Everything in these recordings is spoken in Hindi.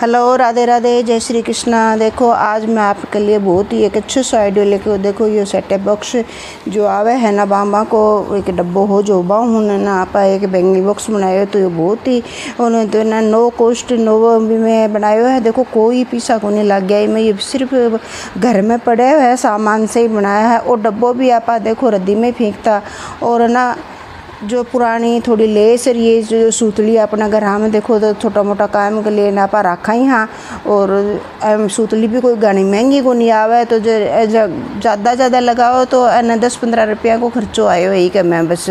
हेलो, राधे राधे, जय श्री कृष्णा। देखो आज मैं आपके लिए बहुत ही एक अच्छो सा आइडियो लेके देखो ये सेटअप बॉक्स जो आवे है ना बाबा को एक डब्बो हो जो बाहू ना आप एक बैंगल बॉक्स बनायो तो ये बहुत ही उन्होंने तो ना नो कॉस्ट नो भी मैं बनायो है। देखो कोई पैसा को नहीं लग गया, मैं ये सिर्फ घर में पड़े हुए है सामान से ही बनाया है। और डब्बो भी आप देखो रद्दी में फेंकता और ना जो पुरानी थोड़ी लेस और ये जो सूतली अपना घर में देखो तो छोटा मोटा काम के लिए ना पा रखा ही हाँ। और सूतली भी कोई घनी महंगी को नहीं आवे तो जो ज़्यादा लगाओ तो ना 10-15 रुपया को खर्चो आयो यही कि मैं बस।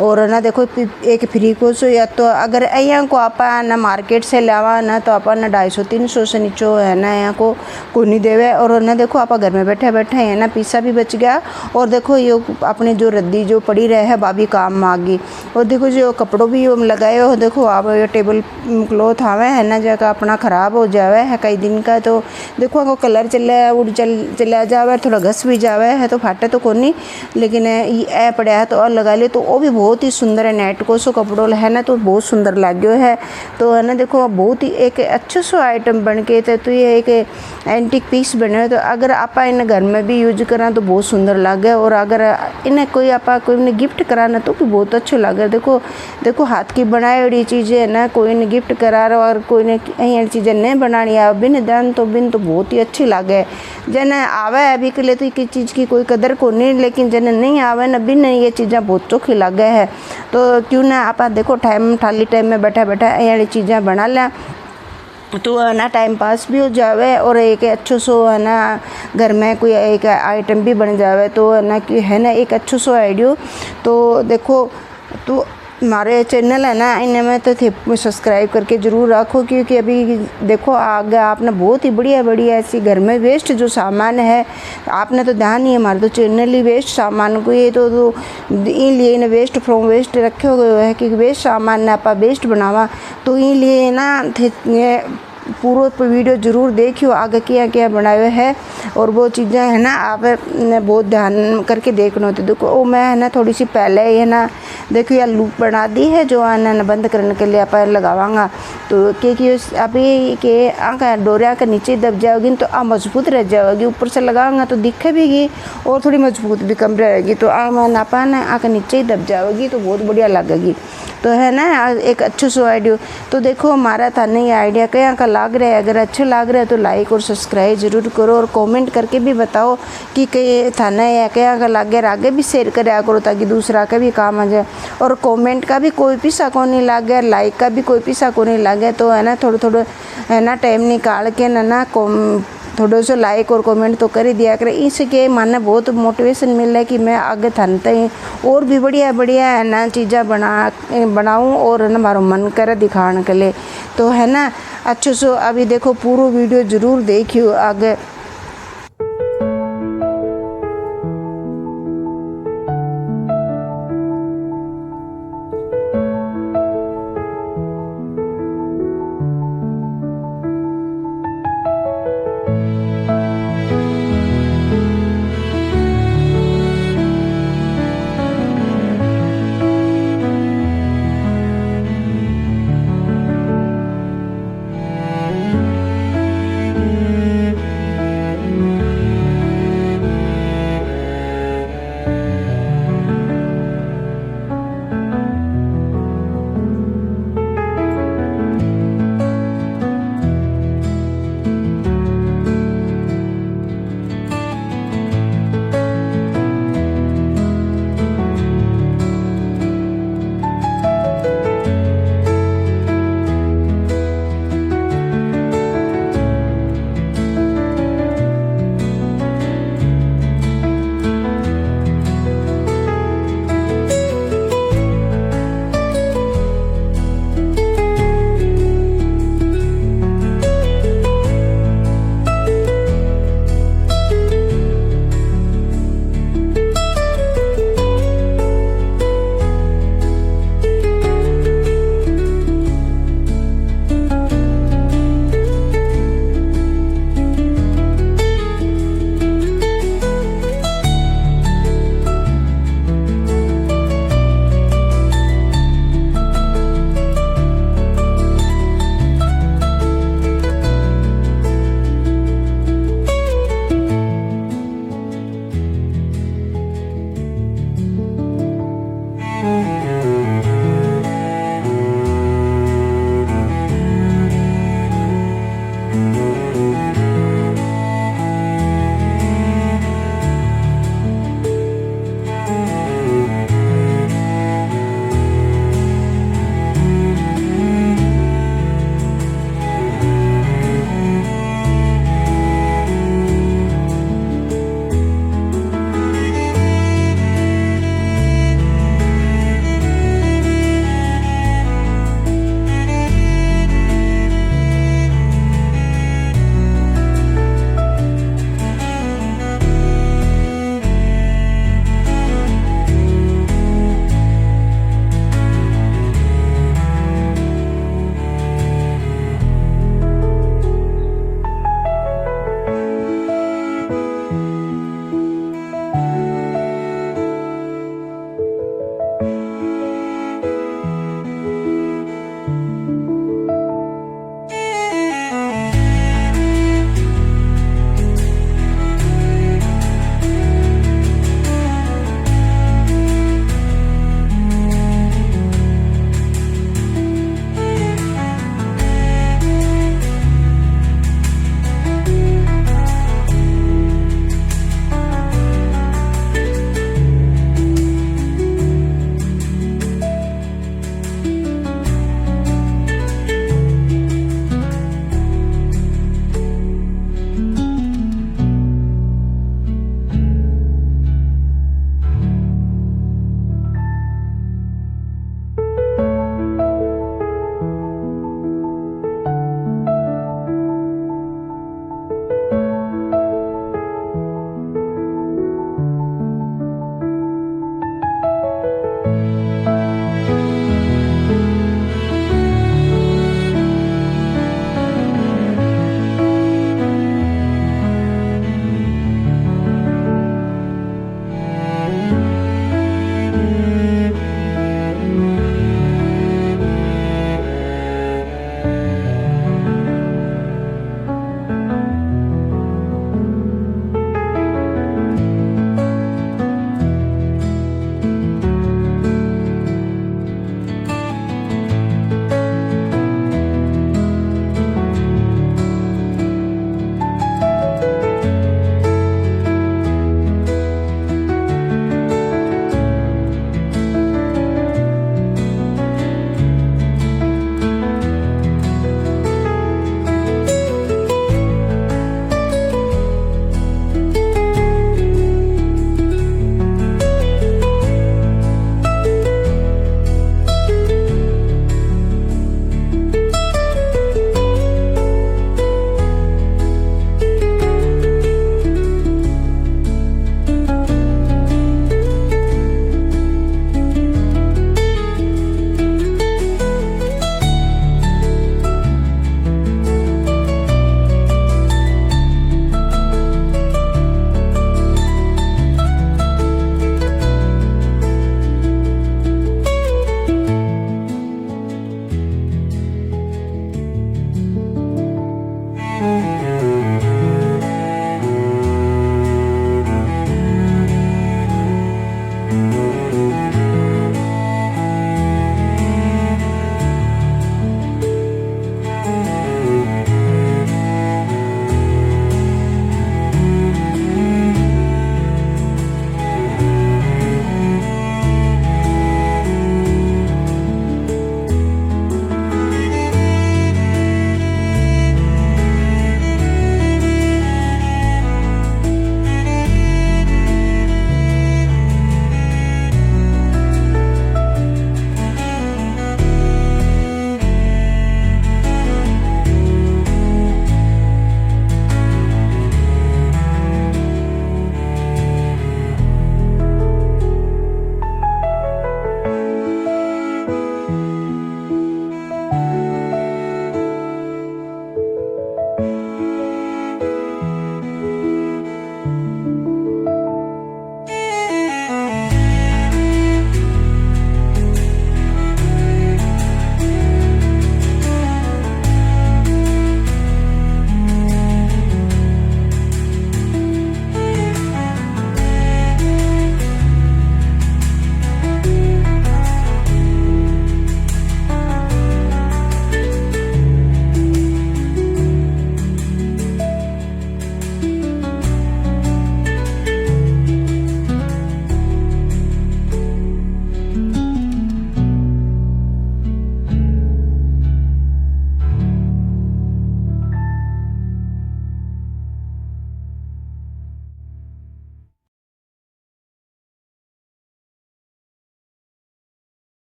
और ना देखो एक फ्री को सो या तो अगर यहाँ को आप ना मार्केट से लावा ना तो आप ना 250-300 से नीचो है ना यहाँ को नहीं देवे। और ना देखो आप घर में बैठे बैठे है ना पैसा भी बच गया। और देखो ये अपने जो रद्दी जो पड़ी रहे है बाबी काम आ गई। और देखो जो कपड़ों भी हम लगाए हो देखो आप ये टेबल क्लॉथ आवे है ना जगह अपना ख़राब हो जावे है कई दिन का तो देखो आपको कलर चला जावे थोड़ा घस भी जावे है तो फाटे तो कोनी। लेकिन ये पड़ा है तो और लगा ले तो वो भी बहुत ही सुंदर है। नेट को सो कपड़ों है ना तो बहुत सुंदर लाग्यो है। तो है ना देखो बहुत ही एक अच्छो सो आइटम बन के तो ये एक एंटीक पीस बने तो अगर आप इन घर में भी यूज करा तो बहुत सुंदर लगे। और अगर इन्हें कोई आप कोई गिफ्ट कराना तो भी बहुत अच्छो लगे। देखो हाथ की बनाई हुई चीज़ें है ना कोई ने गिफ्ट करा रहा और कोई ने अं चीज़ें नहीं बनानी आ बिन दान तो बहुत ही अच्छी लगे। जन आवे अभी के लिए तो एक चीज़ की कोई कदर को नहीं, लेकिन जन नहीं आवे ना बिन ये चीज़ें बहुत चोखी लगे है। तो क्यों ना आप देखो खाली टाइम में बैठा बैठा अं चीज़ें बना लें तो है ना टाइम पास भी हो जावे और एक अच्छो सो है ना घर में कोई एक आइटम भी बन जावे। तो है ना एक अच्छो सो आइडियो। तो देखो तो हमारे चैनल है ना इनमें तो सब्सक्राइब करके ज़रूर रखो क्योंकि अभी देखो आगे आपने बहुत ही बढ़िया ऐसी घर में वेस्ट जो सामान है आपने तो ध्यान नहीं हमारे तो चैनल ही वेस्ट सामान को ये तो इन लिए ना वेस्ट फ्रॉम वेस्ट रखे हुए है कि वेस्ट सामान ने आप वेस्ट बनावा। तो इन लिए ना पूरा वीडियो ज़रूर देखियो आगे क्या क्या बनाए है और वो चीज़ें है ना आप बहुत ध्यान करके देखना होती। देखो वो मैं है ना थोड़ी सी पहले है ना देखो यह लूप बना दी है जो है ना बंद करने के लिए आप लगावांगा तो क्योंकि अभी के आँख डोरिया के नीचे दब जाओगी तो आ मजबूत रह जाओगी। ऊपर से लगाऊंगा तो दिखे भी गी और थोड़ी मजबूत भी कम रहेगी। तो नापा ना आँख नीचे ही दब जाओगी तो बहुत बढ़िया लगेगी। तो है ना एक अच्छो सो आइडियो। तो देखो हमारा था नहीं आइडिया क्या का लाग रहा है, अगर अच्छा लाग रहा है तो लाइक और सब्सक्राइब जरूर करो और कमेंट करके भी बताओ कि थाना या क्या का लागे आगे भी शेयर कराया करो ताकि दूसरा का भी काम आ जाए। और कमेंट का भी कोई पैसा को नहीं लागे, लाइक का भी कोई पैसा को नहीं लागे। तो है ना थोड़ा है ना टाइम निकाल के ना थोड़ा सा लाइक और कमेंट तो कर ही दिया करें। इसके माने बहुत मोटिवेशन मिल रहा है कि मैं आगे थानते और भी बढ़िया है ना चीज़ें बनाऊँ और ना हमारा मन करे दिखाने के लिए। तो है ना अच्छे से अभी देखो पूरा वीडियो ज़रूर देखियो आगे।